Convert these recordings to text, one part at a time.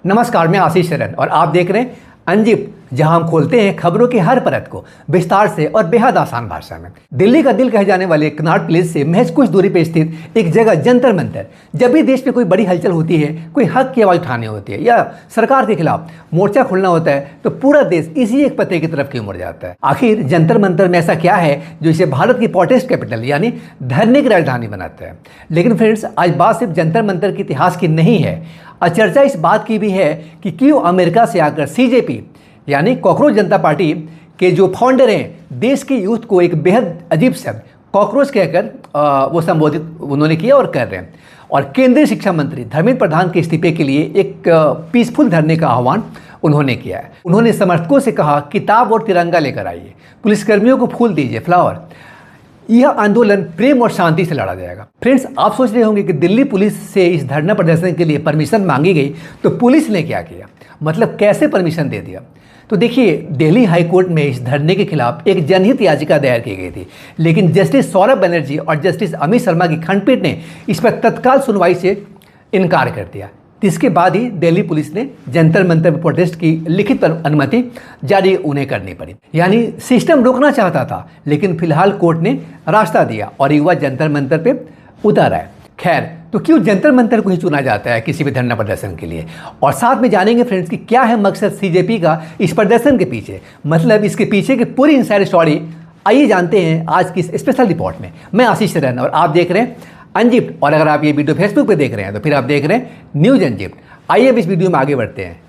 नमस्कार, मैं आशीष शरण और आप देख रहे हैं अंजिप, जहां हम खोलते हैं खबरों की हर परत को विस्तार से और बेहद आसान भाषा में। दिल्ली का दिल कहे जाने वाले कनॉट प्लेस से महज कुछ दूरी पर स्थित एक जगह जंतर मंतर। जब भी देश में कोई बड़ी हलचल होती है, कोई हक की आवाज उठानी होती है या सरकार के खिलाफ मोर्चा खोलना होता है, तो पूरा देश इसी एक पते की तरफ क्यों मुड़ जाता है। आखिर जंतर मंतर में ऐसा क्या है जो इसे भारत की प्रोटेस्ट कैपिटल यानी धरने की राजधानी बनाता है। लेकिन फ्रेंड्स, आज बात सिर्फ जंतर मंतर के इतिहास की नहीं है, और चर्चा इस बात की भी है कि क्यों अमेरिका से आकर सीजेपी यानी कॉकरोच जनता पार्टी के जो फाउंडर हैं, देश के यूथ को एक बेहद अजीब शब्द कॉकरोच कहकर वो संबोधित उन्होंने किया और कर रहे हैं। और केंद्रीय शिक्षा मंत्री धर्मेंद्र प्रधान के इस्तीफे के लिए एक पीसफुल धरने का आह्वान उन्होंने किया है। उन्होंने समर्थकों से कहा, किताब और तिरंगा लेकर आइए, पुलिसकर्मियों को फूल दीजिए, फ्लावर। यह आंदोलन प्रेम और शांति से लड़ा जाएगा। फ्रेंड्स, आप सोच रहे होंगे कि दिल्ली पुलिस से इस धरना प्रदर्शन के लिए परमिशन मांगी गई, तो पुलिस ने क्या किया, मतलब कैसे परमिशन दे दिया। तो देखिए, दिल्ली हाई कोर्ट में इस धरने के खिलाफ एक जनहित याचिका दायर की गई थी, लेकिन जस्टिस सौरभ बनर्जी और जस्टिस अमित शर्मा की खंडपीठ ने इस पर तत्काल सुनवाई से इनकार कर दिया। इसके बाद ही दिल्ली पुलिस ने जंतर मंतर पर प्रोटेस्ट की लिखित अनुमति जारी उन्हें करनी पड़ी। यानी सिस्टम रोकना चाहता था, लेकिन फिलहाल कोर्ट ने रास्ता दिया और युवा जंतर मंतर पे उतर आए। खैर, तो क्यों जंतर मंतर को ही चुना जाता है किसी भी धरना प्रदर्शन के लिए, और साथ में जानेंगे फ्रेंड्स कि क्या है मकसद सीजेपी का इस प्रदर्शन के पीछे, मतलब इसके पीछे की पूरी इनसाइड स्टोरी। आइए जानते हैं आज की स्पेशल रिपोर्ट में। मैं आशीष शरण और आप देख रहे हैं अंजिप्ट, और अगर आप ये वीडियो फेसबुक पे देख रहे हैं तो फिर आप देख रहे हैं न्यूज अंजिप्ट। आइए अब इस वीडियो में आगे बढ़ते हैं।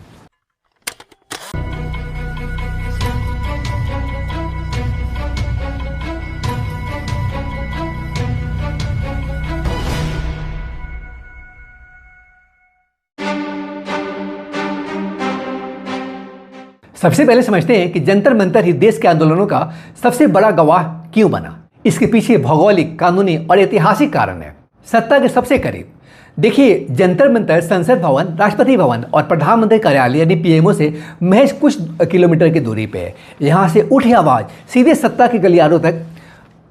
सबसे पहले समझते हैं कि जंतर मंतर ही देश के आंदोलनों का सबसे बड़ा गवाह क्यों बना। इसके पीछे भौगोलिक, कानूनी और ऐतिहासिक कारण है। सत्ता के सबसे करीब देखिए, जंतर मंतर संसद भवन, राष्ट्रपति भवन और प्रधानमंत्री कार्यालय यानी पीएमओ से महज कुछ किलोमीटर की दूरी पे है। यहाँ से उठी आवाज सीधे सत्ता के गलियारों तक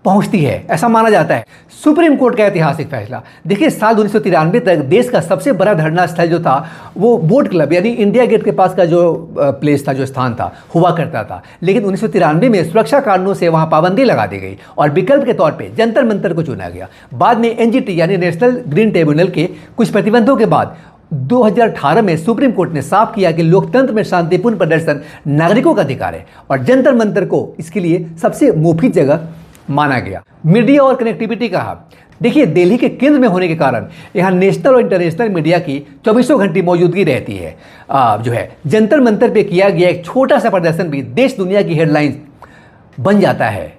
पहुंचती है, ऐसा माना जाता है। सुप्रीम कोर्ट का ऐतिहासिक फैसला देखिए, साल 1993 तक देश का सबसे बड़ा धरना स्थल जो था वो बोट क्लब यानी इंडिया गेट के पास का जो प्लेस था, जो स्थान था, हुआ करता था। लेकिन 1993 में सुरक्षा कारणों से वहां पाबंदी लगा दी गई और विकल्प के तौर पे जंतर मंतर को चुना गया। बाद में एनजीटी यानी नेशनल ग्रीन ट्रिब्यूनल के कुछ प्रतिबंधों के बाद 2018 में सुप्रीम कोर्ट ने साफ किया कि लोकतंत्र में शांतिपूर्ण प्रदर्शन नागरिकों का अधिकार है और जंतर मंतर को इसके लिए सबसे मुफीद जगह माना गया। मीडिया और कनेक्टिविटी का हब देखिए, दिल्ली के केंद्र में होने के कारण यहाँ नेशनल और इंटरनेशनल मीडिया की 24 घंटे मौजूदगी रहती है। जो है जंतर मंतर पे किया गया एक छोटा सा प्रदर्शन भी देश दुनिया की हेडलाइंस बन जाता है।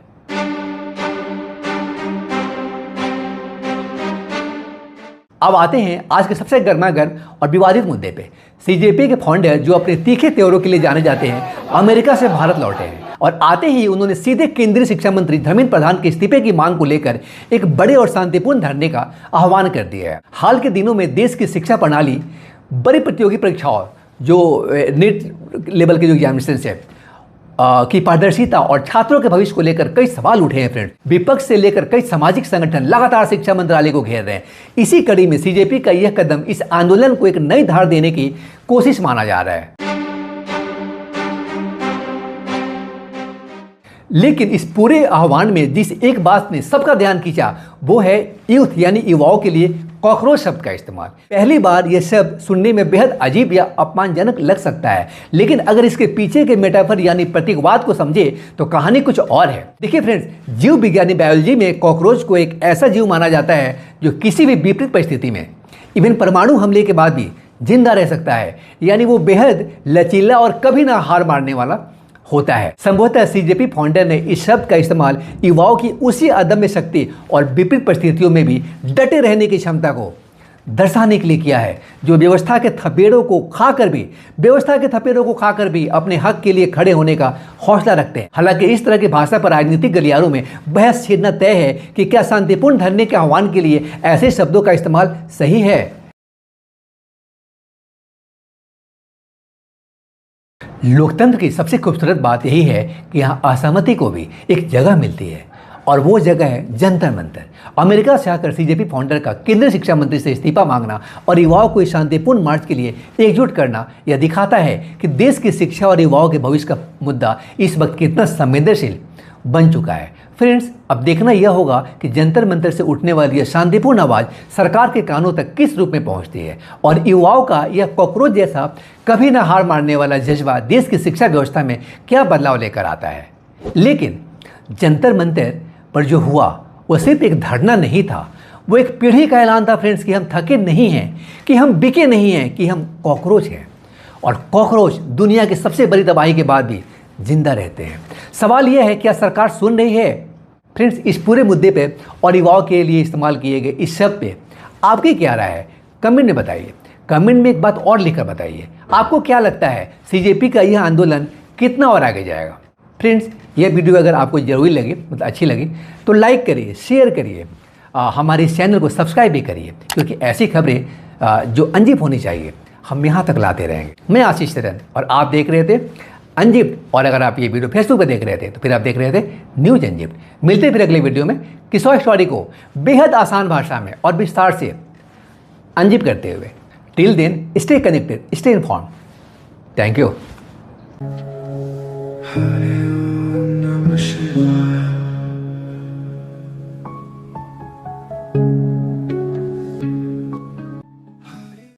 अब आते हैं आज के सबसे गर्मागर्म और विवादित मुद्दे पे। सीजेपी के फाउंडर जो अपने तीखे तेवरों के लिए जाने जाते हैं, अमेरिका से भारत लौटे हैं और आते ही उन्होंने सीधे केंद्रीय शिक्षा मंत्री धर्मेंद्र प्रधान के इस्तीफे की मांग को लेकर एक बड़े और शांतिपूर्ण धरने का आह्वान कर दिया है। हाल के दिनों में देश की शिक्षा प्रणाली बड़ी प्रतियोगी परीक्षाओं, जो नीट लेवल के जो एग्जामिनेशन है की पारदर्शिता और छात्रों के भविष्य को लेकर कई सवाल उठे हैं। फ्रेंड, विपक्ष से लेकर कई सामाजिक संगठन लगातार शिक्षा मंत्रालय को घेर रहे हैं। इसी कड़ी में सीजेपी का यह कदम इस आंदोलन को एक नई धार देने की कोशिश माना जा रहा है। लेकिन इस पूरे आह्वान में जिस एक बात ने सबका ध्यान खींचा, वो है यूथ यानी युवाओं के लिए कॉकरोच शब्द का इस्तेमाल। पहली बार यह शब्द सुनने में बेहद अजीब या अपमानजनक लग सकता है, लेकिन अगर इसके पीछे के मेटाफर यानी प्रतीकवाद को समझे तो कहानी कुछ और है। देखिए फ्रेंड्स, जीव विज्ञानी बायोलॉजी में कॉकरोच को एक ऐसा जीव माना जाता है जो किसी भी विपरीत परिस्थिति में, इवन परमाणु हमले के बाद भी जिंदा रह सकता है। यानी वो बेहद लचीला और कभी ना हार मारने वाला होता है। संभवतः सीजेपी फाउंडर ने इस शब्द का इस्तेमाल युवाओं की उसी अदम्य शक्ति और विपरीत परिस्थितियों में भी डटे रहने की क्षमता को दर्शाने के लिए किया है, जो व्यवस्था के थपेड़ों को खाकर भी अपने हक के लिए खड़े होने का हौसला रखते हैं। हालांकि इस तरह की भाषा पर राजनीतिक गलियारों में बहस छेड़ना तय है कि क्या शांतिपूर्ण धरने के आह्वान के लिए ऐसे शब्दों का इस्तेमाल सही है। लोकतंत्र की सबसे खूबसूरत बात यही है कि यहाँ असहमति को भी एक जगह मिलती है और वो जगह है जंतर मंतर। अमेरिका से आकर सीजेपी फाउंडर का केंद्रीय शिक्षा मंत्री से इस्तीफा मांगना और युवाओं को इस शांतिपूर्ण मार्च के लिए एकजुट करना यह दिखाता है कि देश की शिक्षा और युवाओं के भविष्य का मुद्दा इस वक्त कितना संवेदनशील बन चुका है। फ्रेंड्स, अब देखना यह होगा कि जंतर मंतर से उठने वाली यह शांतिपूर्ण आवाज़ सरकार के कानों तक किस रूप में पहुंचती है और युवाओं का यह कॉकरोच जैसा कभी ना हार मारने वाला जज्बा देश की शिक्षा व्यवस्था में क्या बदलाव लेकर आता है। लेकिन जंतर मंतर पर जो हुआ वो सिर्फ एक धरना नहीं था, वो एक पीढ़ी का ऐलान था फ्रेंड्स कि हम थके नहीं हैं, कि हम बिके नहीं हैं, कि हम कॉकरोच हैं। और कॉकरोच दुनिया की सबसे बड़ी तबाही के बाद भी जिंदा रहते हैं। सवाल यह है, क्या सरकार सुन रही है? फ्रेंड्स, इस पूरे मुद्दे पे और युवाओं के लिए इस्तेमाल किए गए इस शब्द पे आपकी क्या राय है? कमेंट में बताइए। कमेंट में एक बात और लिखकर बताइए, आपको क्या लगता है सीजेपी का यह आंदोलन कितना और आगे जाएगा? फ्रेंड्स, यह वीडियो अगर आपको जरूरी लगे, मतलब अच्छी लगी, तो लाइक करिए, शेयर करिए, हमारे इस चैनल को सब्सक्राइब भी करिए, क्योंकि ऐसी खबरें जो अंजिप होनी चाहिए हम यहाँ तक लाते रहेंगे। मैं आशीष तरन और आप देख रहे थे अंजिप। और अगर आप ये वीडियो फेसबुक पर देख रहे थे तो फिर आप देख रहे थे न्यूज अंजिप। मिलते फिर अगले वीडियो में किसी और स्टोरी को बेहद आसान भाषा में और विस्तार से अंजिप करते हुए। Till then, stay connected, stay inform. Thank you.